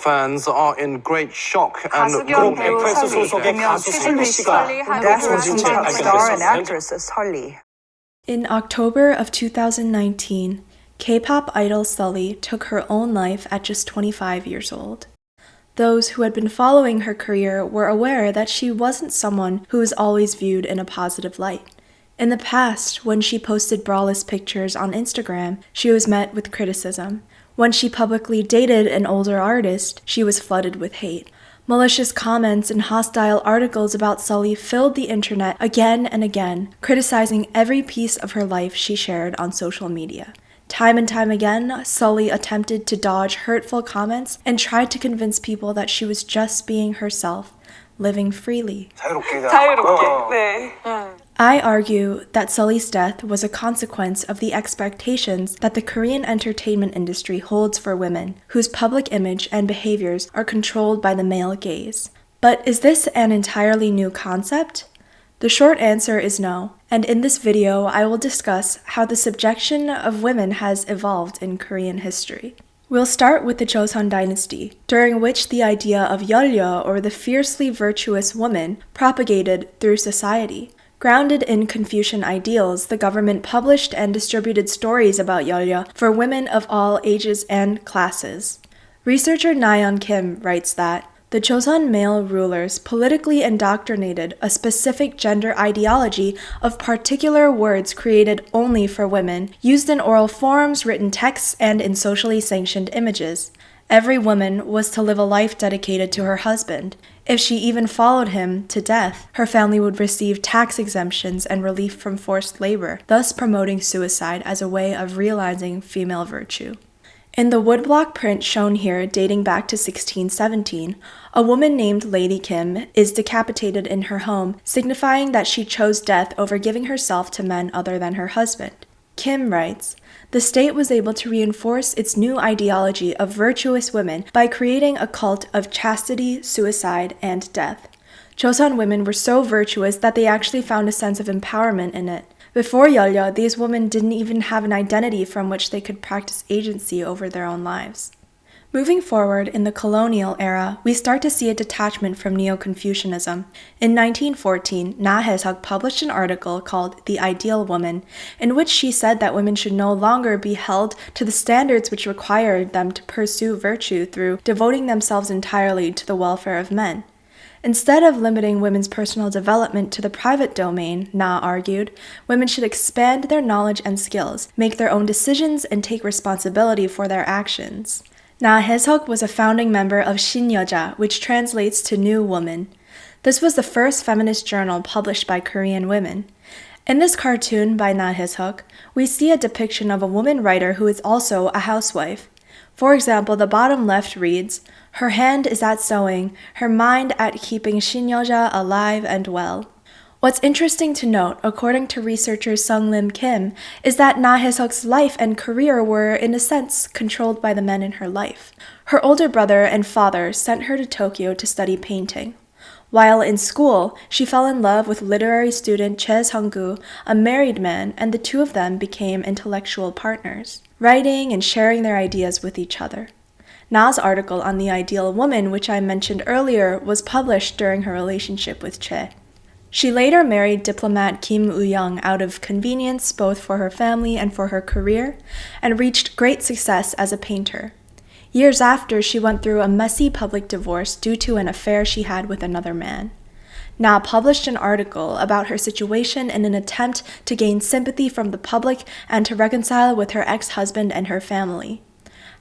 fans are in great shock and 가수겸 배우 엑프레소 설리, 소속의 분명 가수 최근 설리 씨가 설리 나태주 진짜 star and 발견됐습니다. actress Sulli. In October of 2019, K-pop idol Sulli took her own life at just 25 years old. Those who had been following her career were aware that she wasn't someone who was always viewed in a positive light. In the past, when she posted braless pictures on Instagram, she was met with criticism. When she publicly dated an older artist, she was flooded with hate. Malicious comments and hostile articles about Sulli filled the internet again and again, criticizing every piece of her life she shared on social media. Time and time again, Sulli attempted to dodge hurtful comments and tried to convince people that she was just being herself, living freely. 자유롭게. 네. I argue that Sulli's death was a consequence of the expectations that the Korean entertainment industry holds for women, whose public image and behaviors are controlled by the male gaze. But is this an entirely new concept? The short answer is no, and in this video I will discuss how the subjection of women has evolved in Korean history. We'll start with the Chosŏn dynasty, during which the idea of yŏllyå, or the fiercely virtuous woman, propagated through society. Grounded in Confucian ideals, the government published and distributed stories about yŏllyå for women of all ages and classes. Researcher Na Hye-sŏk writes that the Chosŏn male rulers politically indoctrinated a specific gender ideology of particular words created only for women, used in oral forms, written texts, and in socially sanctioned images. Every woman was to live a life dedicated to her husband. If she even followed him to death, her family would receive tax exemptions and relief from forced labor, thus promoting suicide as a way of realizing female virtue. In the woodblock print shown here, dating back to 1617, a woman named Lady Kim is decapitated in her home, signifying that she chose death over giving herself to men other than her husband. Kim writes, "The state was able to reinforce its new ideology of virtuous women by creating a cult of chastity, suicide, and death. Chosŏn women were so virtuous that they actually found a sense of empowerment in it. Before yŏllyå, these women didn't even have an identity from which they could practice agency over their own lives." Moving forward in the colonial era, we start to see a detachment from Neo-Confucianism. In 1914, Na Hye-sŏk published an article called The Ideal Woman, in which she said that women should no longer be held to the standards which required them to pursue virtue through devoting themselves entirely to the welfare of men. Instead of limiting women's personal development to the private domain, Na argued, women should expand their knowledge and skills, make their own decisions, and take responsibility for their actions. Na Hye-sŏk was a founding member of 신여자, which translates to New Woman. This was the first feminist journal published by Korean women. In this cartoon by Na Hye-såk, we see a depiction of a woman writer who is also a housewife. For example, the bottom left reads, "Her hand is at sewing, her mind at keeping 신여자 alive and well." What's interesting to note, according to researcher Sung Lim Kim, is that Na Hye-såk's life and career were, in a sense, controlled by the men in her life. Her older brother and father sent her to Tokyo to study painting. While in school, she fell in love with literary student Choi Sung-gu, a married man, and the two of them became intellectual partners, writing and sharing their ideas with each other. Na's article on the ideal woman, which I mentioned earlier, was published during her relationship with Choi. She later married diplomat Kim Woo-young out of convenience both for her family and for her career, and reached great success as a painter. Years after, she went through a messy public divorce due to an affair she had with another man. Na published an article about her situation in an attempt to gain sympathy from the public and to reconcile with her ex-husband and her family.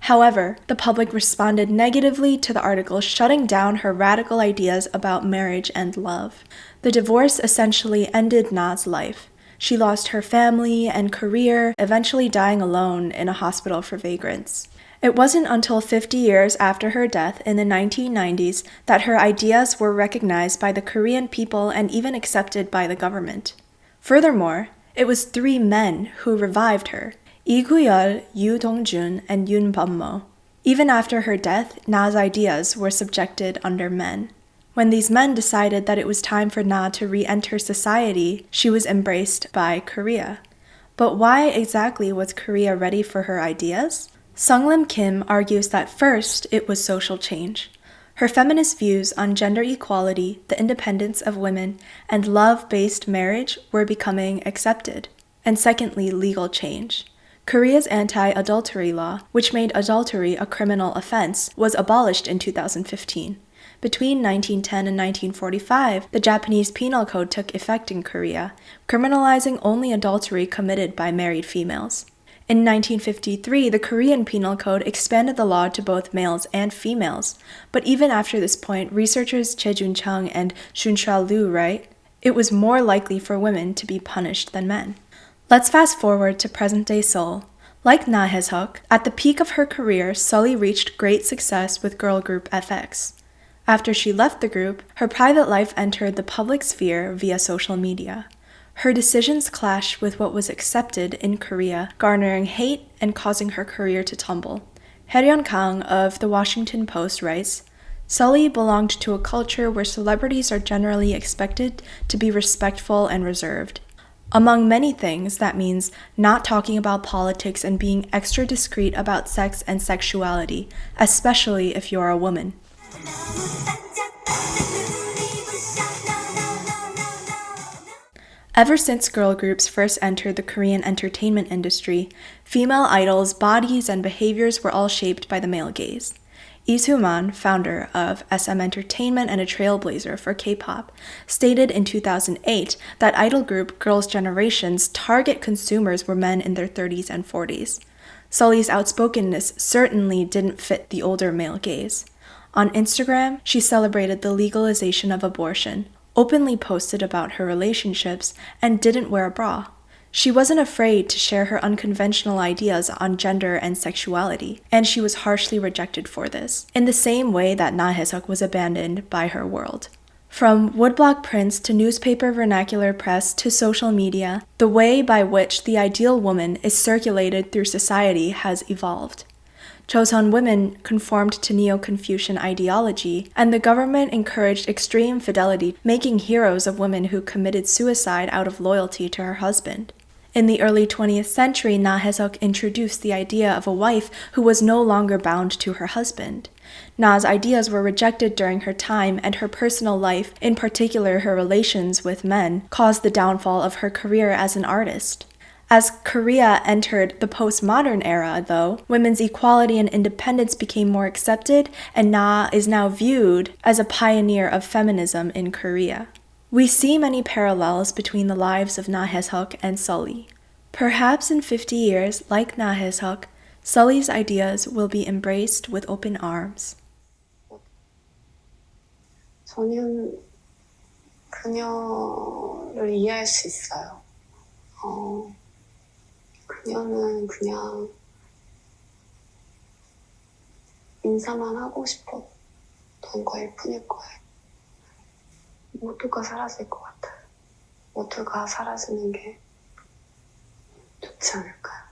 However, the public responded negatively to the article, shutting down her radical ideas about marriage and love. The divorce essentially ended Na's life. She lost her family and career, eventually dying alone in a hospital for vagrants. It wasn't until 50 years after her death in the 1990s that her ideas were recognized by the Korean people and even accepted by the government. Furthermore, it was 3 men who revived her: Lee Gu-yeol, Yoo Dong-jun, and Yoon Bum-mo. Even after her death, Na's ideas were subjected under men. When these men decided that it was time for Na to re-enter society, she was embraced by Korea. But why exactly was Korea ready for her ideas? Sunglim Kim argues that first it was social change. Her feminist views on gender equality, the independence of women, and love-based marriage were becoming accepted. And secondly, legal change. Korea's anti-adultery law, which made adultery a criminal offense, was abolished in 2015. Between 1910 and 1945, the Japanese Penal Code took effect in Korea, criminalizing only adultery committed by married females. In 1953, the Korean Penal Code expanded the law to both males and females, but even after this point, researchers Choi Jun-chung and Shun-Chua Liu write, it was more likely for women to be punished than men. Let's fast forward to present-day Seoul. Like Na Hye-sŏk, at the peak of her career, Sulli reached great success with girl group FX. After she left the group, her private life entered the public sphere via social media. Her decisions clashed with what was accepted in Korea, garnering hate and causing her career to tumble. Hae-ryun Kang of The Washington Post writes, Sulli belonged to a culture where celebrities are generally expected to be respectful and reserved. Among many things, that means not talking about politics and being extra discreet about sex and sexuality, especially if you're a woman. Ever since girl groups first entered the Korean entertainment industry, female idols' bodies and behaviors were all shaped by the male gaze. Lee Soo-man, founder of SM Entertainment and a trailblazer for K-pop, stated in 2008 that idol group Girls' Generation's target consumers were men in their 30s and 40s. Sulli's outspokenness certainly didn't fit the older male gaze. On Instagram, she celebrated the legalization of abortion, openly posted about her relationships, and didn't wear a bra. She wasn't afraid to share her unconventional ideas on gender and sexuality, and she was harshly rejected for this, in the same way that Na Hye-sŏk was abandoned by her world. From woodblock prints to newspaper vernacular press to social media, the way by which the ideal woman is circulated through society has evolved. Chosŏn women conformed to Neo-Confucian ideology, and the government encouraged extreme fidelity, making heroes of women who committed suicide out of loyalty to her husband. In the early 20th century, Na Hye-sŏk introduced the idea of a wife who was no longer bound to her husband. Na's ideas were rejected during her time, and her personal life, in particular her relations with men, caused the downfall of her career as an artist. As Korea entered the postmodern era, though, women's equality and independence became more accepted, and Na is now viewed as a pioneer of feminism in Korea. We see many parallels between the lives of Na Hye-sŏk and Sulli. Perhaps in 50 years, like Na Hye-såk, Sulli's ideas will be embraced with open arms. 저는 그녀를 이해할 수 있어요. 그녀는 그냥 인사만 하고 싶었던 거일 뿐일 거예요. 모두가 사라질 것 같아요. 모두가 사라지는 게 좋지 않을까요?